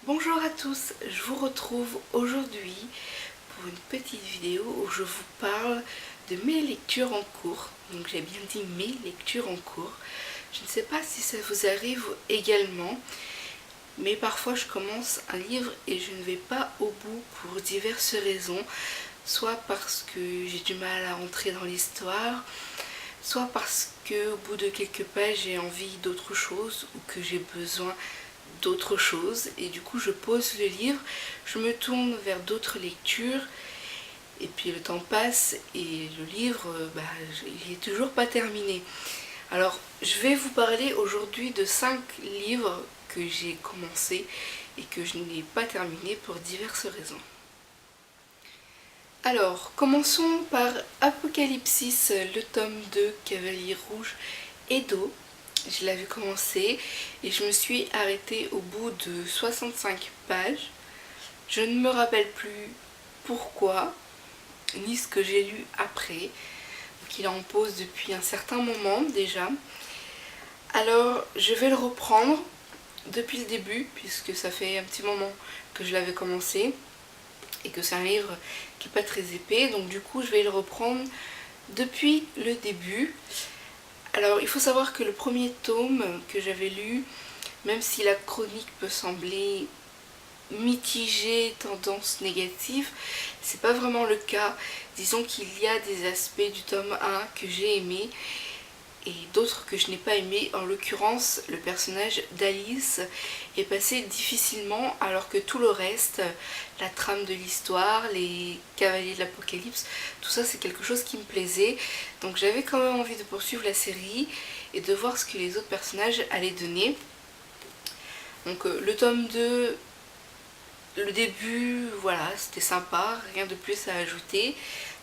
Bonjour à tous, je vous retrouve aujourd'hui pour une petite vidéo où je vous parle de mes lectures en cours. Donc j'ai bien dit mes lectures en cours. Je ne sais pas si ça vous arrive également, mais parfois je commence un livre et je ne vais pas au bout pour diverses raisons. Soit parce que j'ai du mal à entrer dans l'histoire, soit parce qu'au bout de quelques pages j'ai envie d'autre chose ou que j'ai besoin d'autre chose et du coup je pose le livre, je me tourne vers d'autres lectures et puis le temps passe et le livre, il est toujours pas terminé. Alors je vais vous parler aujourd'hui de 5 livres que j'ai commencé et que je n'ai pas terminé pour diverses raisons. Alors, commençons par Apocalypsis, le tome 2, Cavalier Rouge et d'eau. Je l'avais commencé et je me suis arrêtée au bout de 65 pages. Je ne me rappelle plus pourquoi, ni ce que j'ai lu après. Donc il est en pause depuis un certain moment déjà. Alors je vais le reprendre depuis le début, puisque ça fait un petit moment que je l'avais commencé et que c'est un livre qui n'est pas très épais, donc du coup je vais le reprendre depuis le début. Alors il faut savoir que le premier tome que j'avais lu, même si la chronique peut sembler mitigée, tendance négative, c'est pas vraiment le cas. Disons qu'il y a des aspects du tome 1 que j'ai aimé et d'autres que je n'ai pas aimé. En l'occurrence, le personnage d'Alice est passé difficilement, alors que tout le reste, la trame de l'histoire, les cavaliers de l'Apocalypse, tout ça c'est quelque chose qui me plaisait. Donc j'avais quand même envie de poursuivre la série et de voir ce que les autres personnages allaient donner. Donc le tome 2, le début, voilà, c'était sympa, rien de plus à ajouter.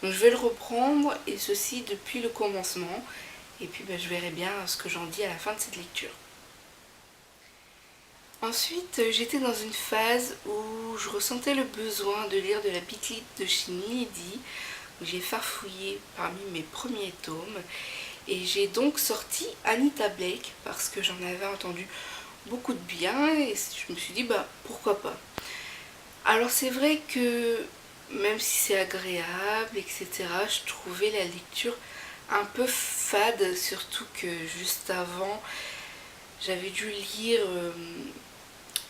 Donc je vais le reprendre, et ceci depuis le commencement. Et puis je verrai bien ce que j'en dis à la fin de cette lecture. Ensuite, j'étais dans une phase où je ressentais le besoin de lire de la Piclite de chez Milady. J'ai farfouillé parmi mes premiers tomes. Et j'ai donc sorti Anita Blake parce que j'en avais entendu beaucoup de bien. Et je me suis dit, pourquoi pas. Alors c'est vrai que même si c'est agréable, etc., je trouvais la lecture un peu fade, surtout que juste avant j'avais dû lire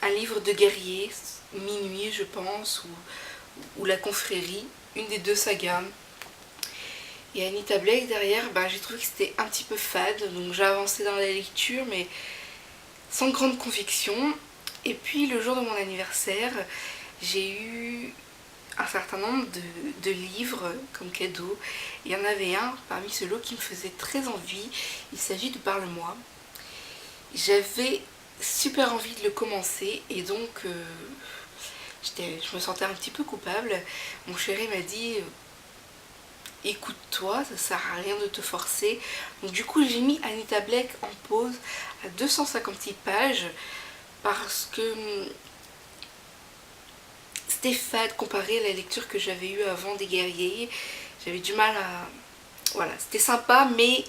un livre de guerrier, Minuit je pense, ou La Confrérie, une des deux sagas. Et Anita Blake derrière, j'ai trouvé que c'était un petit peu fade, donc j'ai avancé dans la lecture mais sans grande conviction. Et puis le jour de mon anniversaire, j'ai eu un certain nombre de livres comme cadeau. Il y en avait un parmi ce lot qui me faisait très envie. Il s'agit de Parle-moi. J'avais super envie de le commencer et donc je me sentais un petit peu coupable. Mon chéri m'a dit écoute-toi, ça sert à rien de te forcer. Donc du coup j'ai mis Anita Blake en pause à 256 pages parce que c'était fade comparé à la lecture que j'avais eue avant des guerriers. J'avais du mal à... Voilà, c'était sympa mais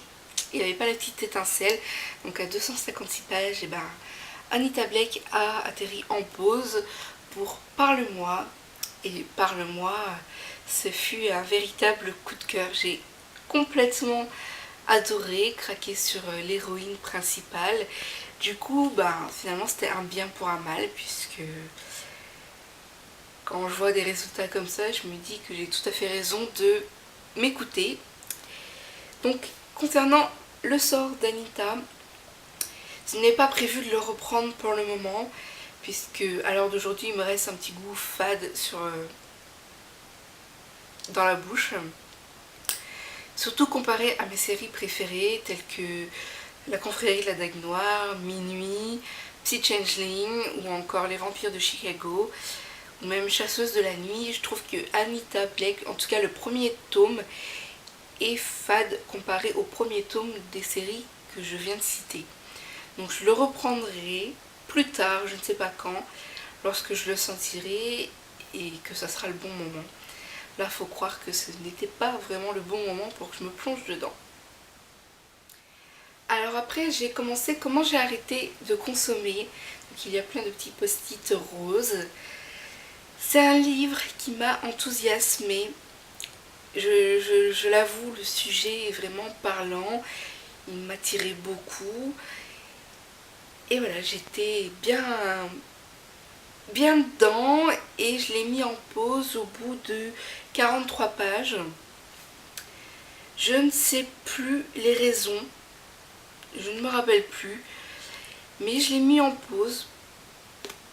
il n'y avait pas la petite étincelle. Donc à 256 pages, Anita Blake a atterri en pause pour Parle-moi. Et Parle-moi, ce fut un véritable coup de cœur. J'ai complètement adoré, craqué sur l'héroïne principale. Du coup, finalement c'était un bien pour un mal, puisque quand je vois des résultats comme ça, je me dis que j'ai tout à fait raison de m'écouter. Donc, concernant le sort d'Anita, ce n'est pas prévu de le reprendre pour le moment, puisque à l'heure d'aujourd'hui, il me reste un petit goût fade dans la bouche. Surtout comparé à mes séries préférées, telles que La Confrérie de la Dague Noire, Minuit, Psy Changeling, ou encore Les Vampires de Chicago, ou même Chasseuse de la Nuit. Je trouve que Anita Blake, en tout cas le premier tome, est fade comparé au premier tome des séries que je viens de citer. Donc je le reprendrai plus tard, je ne sais pas quand, lorsque je le sentirai et que ça sera le bon moment. Là, faut croire que ce n'était pas vraiment le bon moment pour que je me plonge dedans. Alors Alors après j'ai commencé comment j'ai arrêté de consommer. Donc il y a plein de petits post-it roses. C'est un livre qui m'a enthousiasmée. Je l'avoue, le sujet est vraiment parlant. Il m'attirait beaucoup. Et voilà, j'étais bien dedans et je l'ai mis en pause au bout de 43 pages. Je ne sais plus les raisons, je ne me rappelle plus, mais je l'ai mis en pause.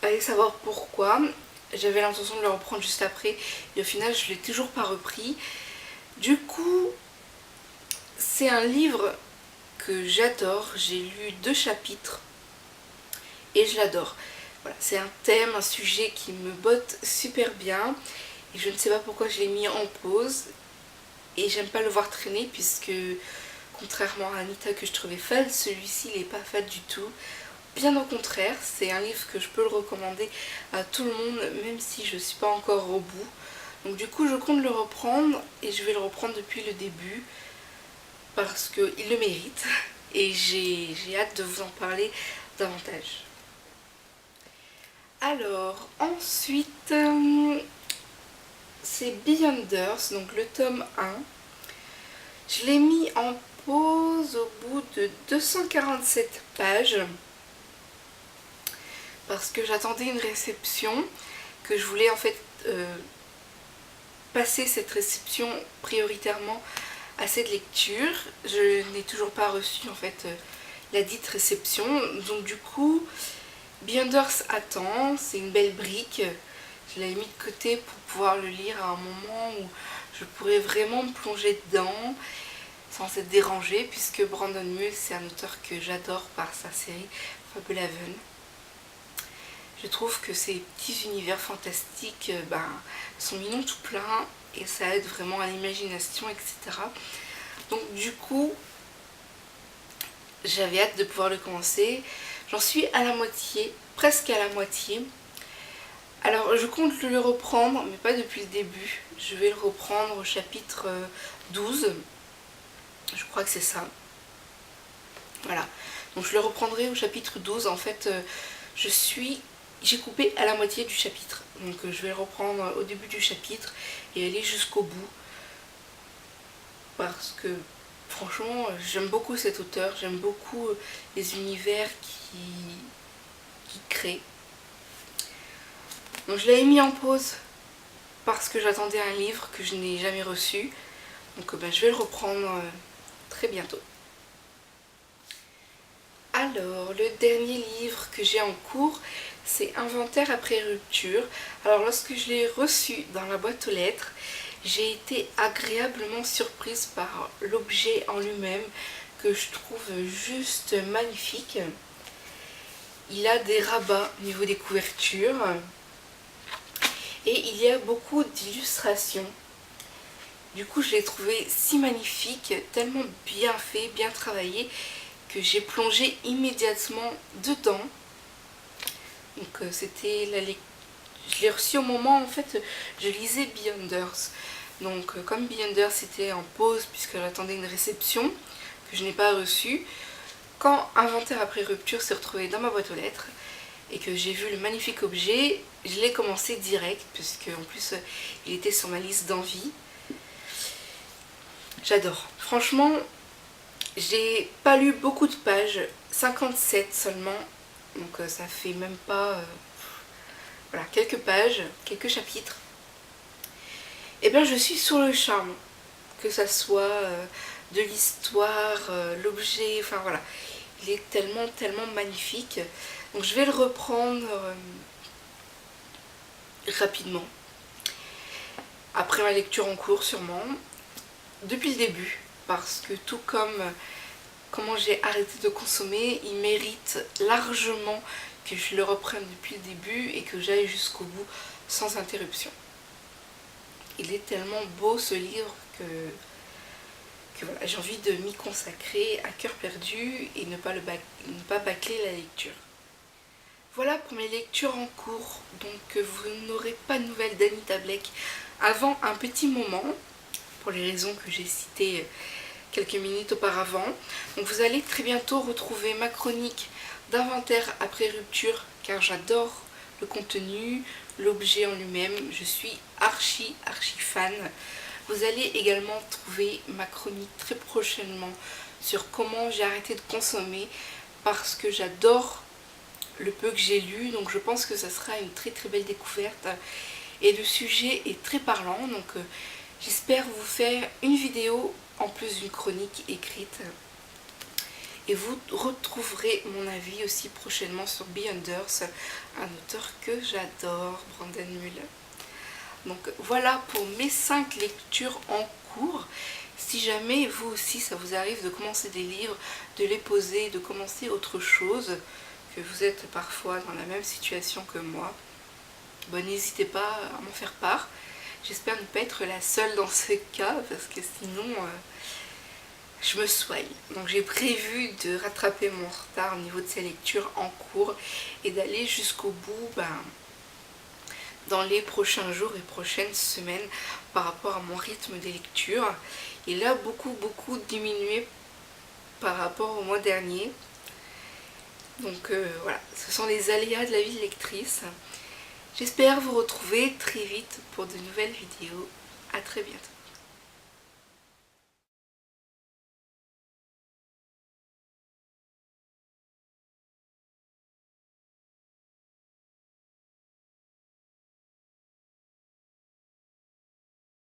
Allez savoir pourquoi. J'avais l'intention de le reprendre juste après et au final je ne l'ai toujours pas repris. Du coup, c'est un livre que j'adore. J'ai lu 2 chapitres et je l'adore. Voilà, c'est un thème, un sujet qui me botte super bien et je ne sais pas pourquoi je l'ai mis en pause et j'aime pas le voir traîner puisque contrairement à Anita que je trouvais fade, celui-ci il n'est pas fade du tout. Bien au contraire, c'est un livre que je peux le recommander à tout le monde même si je ne suis pas encore au bout. Donc du coup je compte le reprendre et je vais le reprendre depuis le début parce qu'il le mérite et j'ai hâte de vous en parler davantage. Alors ensuite c'est Beyonders, donc le tome 1. Je l'ai mis en pause au bout de 247 pages parce que j'attendais une réception, que je voulais en fait passer cette réception prioritairement à cette lecture. Je n'ai toujours pas reçu en fait la dite réception, donc du coup Beyonders attend, c'est une belle brique. Je l'avais mis de côté pour pouvoir le lire à un moment où je pourrais vraiment me plonger dedans sans être dérangée, puisque Brandon Mull c'est un auteur que j'adore par sa série Fablehaven. Je trouve que ces petits univers fantastiques sont mignons tout plein et ça aide vraiment à l'imagination, etc. Donc du coup, j'avais hâte de pouvoir le commencer. J'en suis à la moitié, presque à la moitié. Alors je compte le reprendre, mais pas depuis le début. Je vais le reprendre au chapitre 12. Je crois que c'est ça. Voilà. Donc je le reprendrai au chapitre 12. En fait, j'ai coupé à la moitié du chapitre. Donc je vais le reprendre au début du chapitre et aller jusqu'au bout. Parce que franchement, j'aime beaucoup cet auteur. J'aime beaucoup les univers qu'il crée. Donc je l'avais mis en pause parce que j'attendais un livre que je n'ai jamais reçu. Donc je vais le reprendre très bientôt. Alors, le dernier livre que j'ai en cours, c'est Inventaire après rupture. Alors lorsque je l'ai reçu dans la boîte aux lettres, j'ai été agréablement surprise par l'objet en lui-même que je trouve juste magnifique. Il a des rabats au niveau des couvertures et il y a beaucoup d'illustrations. Du coup, je l'ai trouvé si magnifique, tellement bien fait, bien travaillé, que j'ai plongé immédiatement dedans. Donc c'était la lecture. Je l'ai reçu au moment en fait je lisais Beyonders. Donc comme Beyonders était en pause puisque j'attendais une réception que je n'ai pas reçue, quand Inventaire après rupture s'est retrouvé dans ma boîte aux lettres et que j'ai vu le magnifique objet, je l'ai commencé direct puisque en plus il était sur ma liste d'envie. J'adore. Franchement, j'ai pas lu beaucoup de pages, 57 seulement, donc ça fait même pas voilà, quelques pages, quelques chapitres. Et bien je suis sur le charme, que ça soit de l'histoire, l'objet, enfin voilà. Il est tellement magnifique. Donc je vais le reprendre rapidement. Après ma lecture en cours sûrement. Depuis le début. Parce que tout comme comment j'ai arrêté de consommer, il mérite largement que je le reprenne depuis le début et que j'aille jusqu'au bout sans interruption. Il est tellement beau ce livre que voilà, j'ai envie de m'y consacrer à cœur perdu et ne pas bâcler la lecture. Voilà pour mes lectures en cours. Donc vous n'aurez pas de nouvelles d'Anita Blake avant un petit moment, pour les raisons que j'ai citées quelques minutes auparavant. Donc vous allez très bientôt retrouver ma chronique d'inventaire après rupture, car j'adore le contenu, l'objet en lui-même, je suis archi fan. Vous allez également trouver ma chronique très prochainement sur comment j'ai arrêté de consommer, parce que j'adore le peu que j'ai lu, donc je pense que ça sera une très belle découverte. Et le sujet est très parlant, donc j'espère vous faire une vidéo en plus d'une chronique écrite. Et vous retrouverez mon avis aussi prochainement sur Beyonders, un auteur que j'adore, Brandon Muller. Donc voilà pour mes 5 lectures en cours. Si jamais vous aussi ça vous arrive de commencer des livres, de les poser, de commencer autre chose, que vous êtes parfois dans la même situation que moi, bon, n'hésitez pas à m'en faire part. J'espère ne pas être la seule dans ce cas, parce que sinon je me soigne. Donc j'ai prévu de rattraper mon retard au niveau de ces lectures en cours et d'aller jusqu'au bout dans les prochains jours et prochaines semaines par rapport à mon rythme des lectures. Il a beaucoup diminué par rapport au mois dernier. Donc voilà, ce sont les aléas de la vie de lectrice. J'espère vous retrouver très vite pour de nouvelles vidéos. À très bientôt.